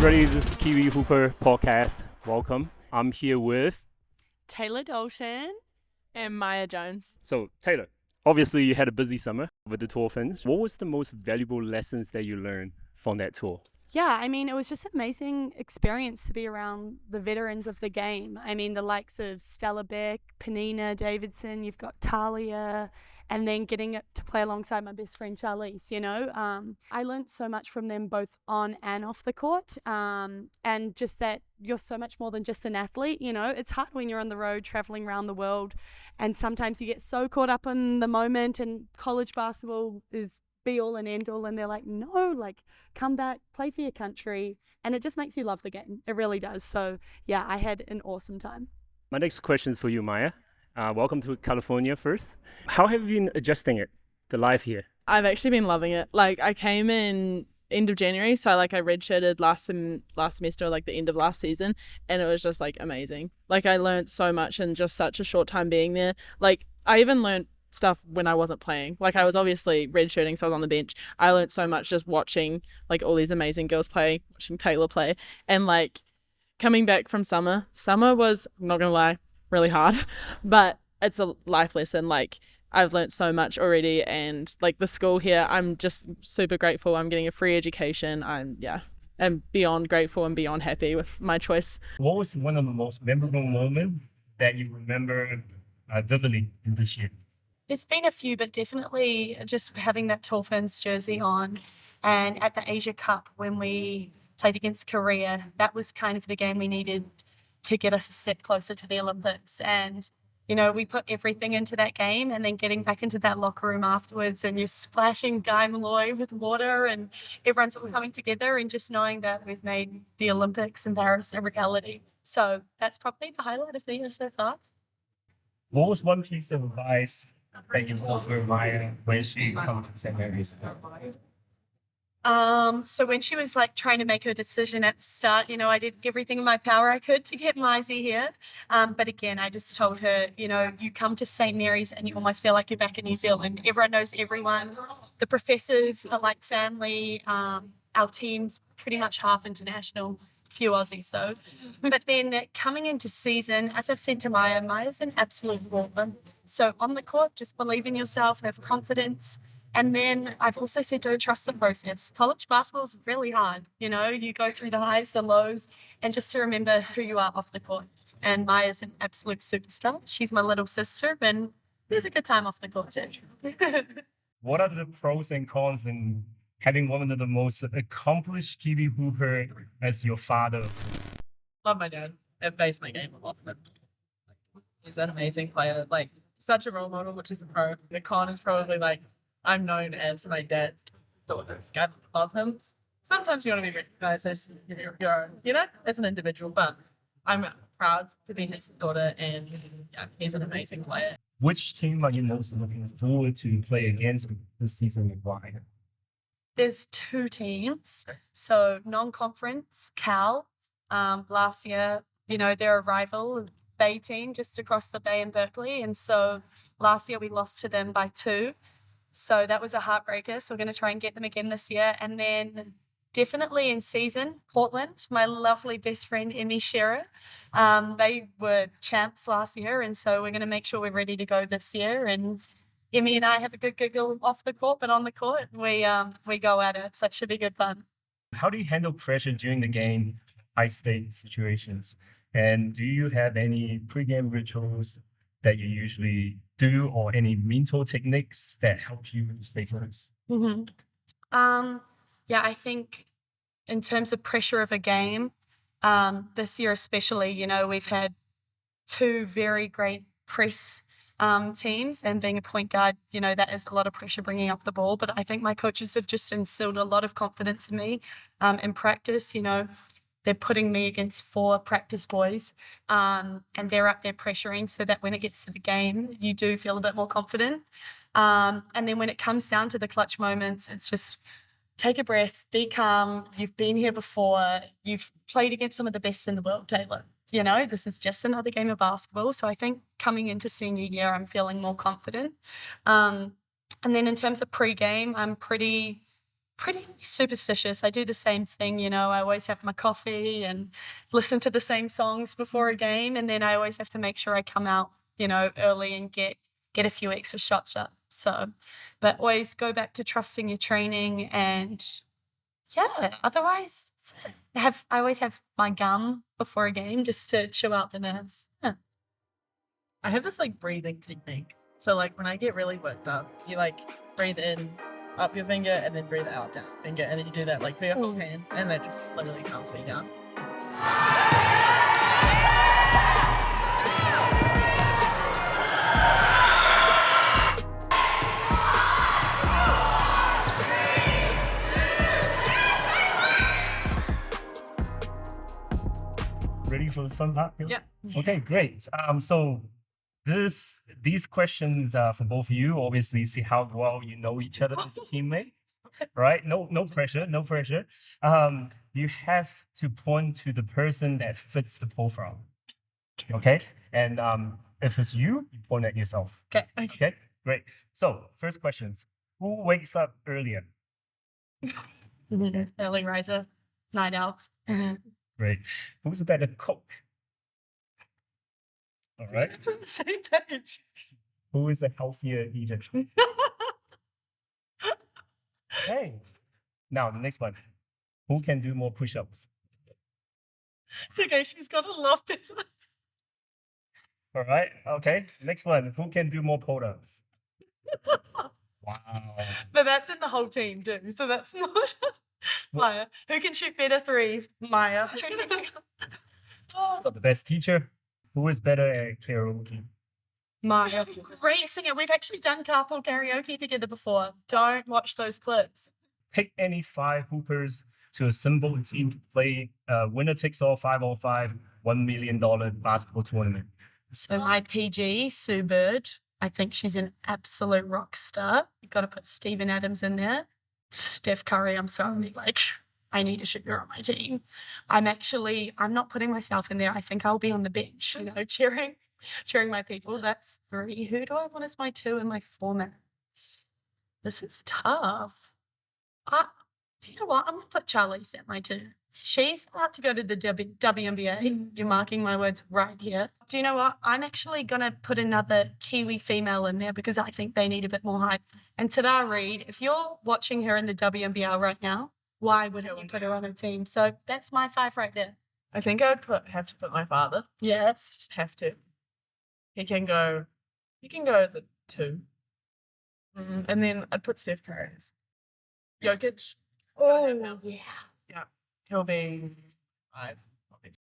everybody. This is Kiwi Hooper Podcast. Welcome. I'm here with... Tayla Dalton and Maia Jones. So, Tayla, obviously you had a busy summer with the Dolphins. What was the most valuable lessons that you learned from that tour? Yeah, I mean, it was just an amazing experience to be around the veterans of the game. I mean, the likes of Stella Beck, Penina Davidson, you've got Talia, and then getting to play alongside my best friend Charlize, you know. I learned so much from them both on and off the court, and just that you're so much more than just an athlete, you know. It's hard when you're on the road traveling around the world, and sometimes you get so caught up in the moment, and college basketball is be all and end all, and they're like, no, like, come back, play for your country, and it just makes you love the game. It really does. So yeah, I had an awesome time. My next question is for you, Maia. Welcome to California first. How have you been adjusting the life here? I've actually been loving it. Like, I came in end of January, so I redshirted last semester, like the end of last season, and it was just like amazing. Like, I learned so much in just such a short time being there. Like, I even learned stuff when I wasn't playing. Like, I was obviously redshirting, so I was on the bench. I learned so much just watching like all these amazing girls play, watching Tayla play, and like coming back from summer was, I'm not gonna lie, really hard, but it's a life lesson. Like, I've learned so much already, and like the school here, I'm just super grateful. I'm getting a free education. I'm beyond grateful and beyond happy with my choice. What was one of the most memorable moments that you remember vividly in this year? There's been a few, but definitely just having that Dolphins jersey on, and at the Asia Cup when we played against Korea, that was kind of the game we needed to get us a step closer to the Olympics. And, you know, we put everything into that game, and then getting back into that locker room afterwards, and you're splashing Guy Malloy with water, and everyone's all coming together, and just knowing that we've made the Olympics in Paris a reality. So that's probably the highlight of the year so far. What was one piece of advice that you offer Maia when she comes to St. Mary's? So when she was like trying to make her decision at the start, you know, I did everything in my power I could to get Maisie here. But again, I just told her, you know, you come to St. Mary's and you almost feel like you're back in New Zealand. Everyone knows everyone. The professors are like family. Our team's pretty much half international. Few Aussies though. But then coming into season, as I've said to Maia, Maia's an absolute baller. So on the court, just believe in yourself, have confidence. And then I've also said don't trust the process. College basketball is really hard. You know, you go through the highs, the lows, and just to remember who you are off the court. And Maia's an absolute superstar. She's my little sister, and we have a good time off the court too. What are the pros and cons in having one of the most accomplished Kiwi hooper as your father? Love my dad. It based my game off of him. He's an amazing player. Like, such a role model, which is a pro. The con is probably like, I'm known as my dad's daughter. I love him. Sometimes you want to be recognized as your own, you know, as an individual, but I'm proud to be his daughter, and yeah, he's an amazing player. Which team are you most looking forward to play against this season and why? There's two teams. So non-conference, Cal, last year, you know, they're a rival Bay team just across the Bay in Berkeley. And so last year we lost to them by 2. So that was a heartbreaker. So we're going to try and get them again this year. And then definitely in season, Portland, my lovely best friend, Emmy Shearer. They were champs last year. And so we're going to make sure we're ready to go this year. And Emmy and I have a good giggle off the court, but on the court, we go at it. So it should be good fun. How do you handle pressure during the game, high-stake situations? And do you have any pre-game rituals that you usually do, or any mental techniques that help you stay focused? Mm-hmm. Yeah, I think in terms of pressure of a game, this year especially, you know, we've had 2 very great press teams, and being a point guard, you know, that is a lot of pressure bringing up the ball. But I think my coaches have just instilled a lot of confidence in me in practice. You know, they're putting me against 4 practice boys, and they're up there pressuring so that when it gets to the game, you do feel a bit more confident. And then when it comes down to the clutch moments, it's just take a breath, be calm. You've been here before. You've played against some of the best in the world, Tayla. You know, this is just another game of basketball. So I think coming into senior year, I'm feeling more confident. And then in terms of pre-game, I'm pretty pretty superstitious. I do the same thing, you know, I always have my coffee and listen to the same songs before a game. And then I always have to make sure I come out, you know, early and get a few extra shots up. So, but always go back to trusting your training and yeah, otherwise I always have my gum before a game just to chill out the nerves. Yeah. I have this like breathing technique. So like when I get really worked up, you like breathe in up your finger and then breathe out down your finger, and then you do that like for your whole hand, and that just literally calms me down. Ready for the fun part? Yeah. Okay, great. So these questions are for both of you. Obviously, see how well you know each other as a teammate. Right? No pressure, no pressure. You have to point to the person that fits the profile. Okay? And if it's you, you point at yourself. Okay. Okay, great. So first questions. Who wakes up earlier? Early riser, night owl. Great. Who's a better cook? All right. From the same page. Who is a healthier eater? Hey. Now the next one. Who can do more push-ups? It's okay, she's got a lot better. All right. Okay. Next one. Who can do more pull-ups? Wow. But that's in the whole team too, so that's not Maia. Who can shoot better threes? Maia. So the best teacher. Who is better at karaoke? Maia. Great singer. We've actually done carpool karaoke together before. Don't watch those clips. Pick any 5 hoopers to assemble a team to play winner takes all 5-on-5 $1 million basketball tournament. So my PG, Sue Bird, I think she's an absolute rock star. You've got to put Steven Adams in there. Steph Curry, I'm sorry, like, I need a shooter on my team. I'm not putting myself in there. I think I'll be on the bench, you know, cheering my people. That's 3. Who do I want as my 2 in my format? This is tough. Do you know what? I'm going to put Charlize at my 2. She's about to go to the WNBA. You're marking my words right here. Do you know what? I'm actually going to put another Kiwi female in there because I think they need a bit more hype. And Tara Reid, if you're watching her in the WNBA right now, why wouldn't you put her on a team? So that's my 5 right there. I think I would have to put my father. Yes. Have to. He can go as a 2. And then I'd put Steph Curry as Jokic. Oh, yeah. He'll be 5.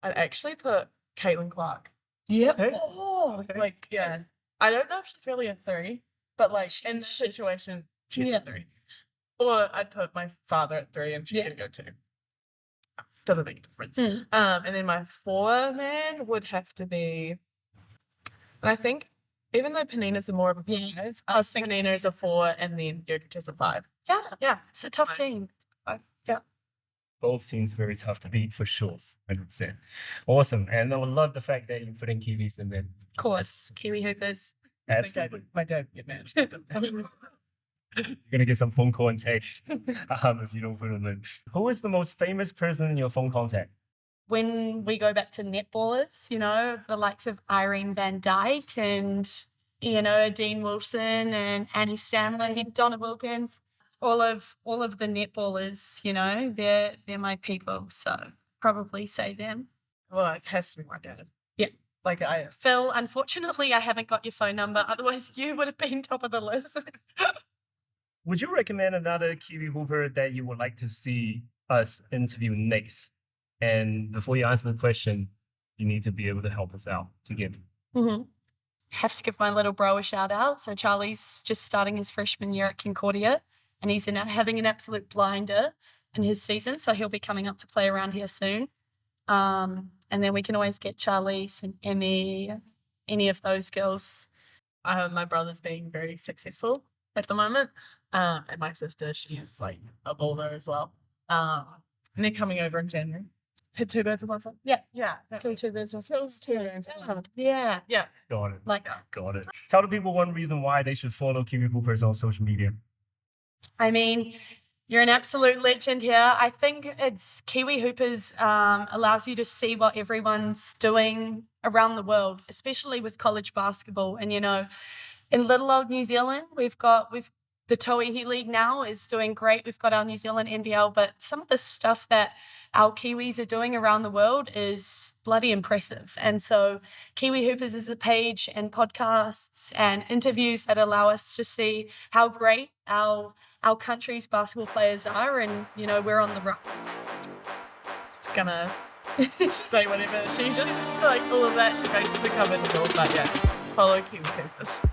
I'd actually put Caitlin Clark. Yep. Okay. Oh, Like, yeah. I don't know if she's really a 3, but like in this situation, she's a 3. Or I'd put my father at 3 and she can go 2. Doesn't make a difference. And then my 4 man would have to be, and I think even though Panina's more of a 5, I was thinking Panina is a 4 and then Jokic is a 5. Yeah. Yeah. It's a tough team. Yeah. Both teams very tough to beat for sure. 100%. Awesome. And I would love the fact that you put in Kiwis in there. Of course. Kiwi Hoopers. Absolutely. My dad would get mad. You're going to get some phone call and text if you don't put them in. Who is the most famous person in your phone contact? When we go back to netballers, you know, the likes of Irene Van Dyke and, you know, Dean Wilson and Annie Stanley, Donna Wilkins, all of the netballers, you know, they're my people. So probably say them. Well, it has to be my dad. Yeah. Like Phil, unfortunately, I haven't got your phone number. Otherwise, you would have been top of the list. Would you recommend another Kiwi hooper that you would like to see us interview next? And before you answer the question, you need to be able to help us out together. Have to give my little bro a shout out. So Charlie's just starting his freshman year at Concordia and he's having an absolute blinder in his season. So he'll be coming up to play around here soon. And then we can always get Charlize and Emmy, any of those girls. my brother's being very successful at the moment. And my sister, she's like a bowler as well. And they're coming over in January. Hit 2 birds with 1 stone. Yeah. Two birds with Those 2 birds. Yeah. Yeah. Got it. Like, Got it. Tell the people one reason why they should follow Kiwi Hoopers on social media. I mean, You're an absolute legend here. I think it's Kiwi Hoopers allows you to see what everyone's doing around the world, especially with college basketball. And, you know, in little old New Zealand, we've the Tauihi League now is doing great. We've got our New Zealand NBL, but some of the stuff that our Kiwis are doing around the world is bloody impressive. And so Kiwi Hoopers is a page and podcasts and interviews that allow us to see how great our country's basketball players are, and, you know, we're on the rise. Just gonna just say whatever. She's just like all of that. She basically covered it all, but yeah, follow Kiwi Hoopers.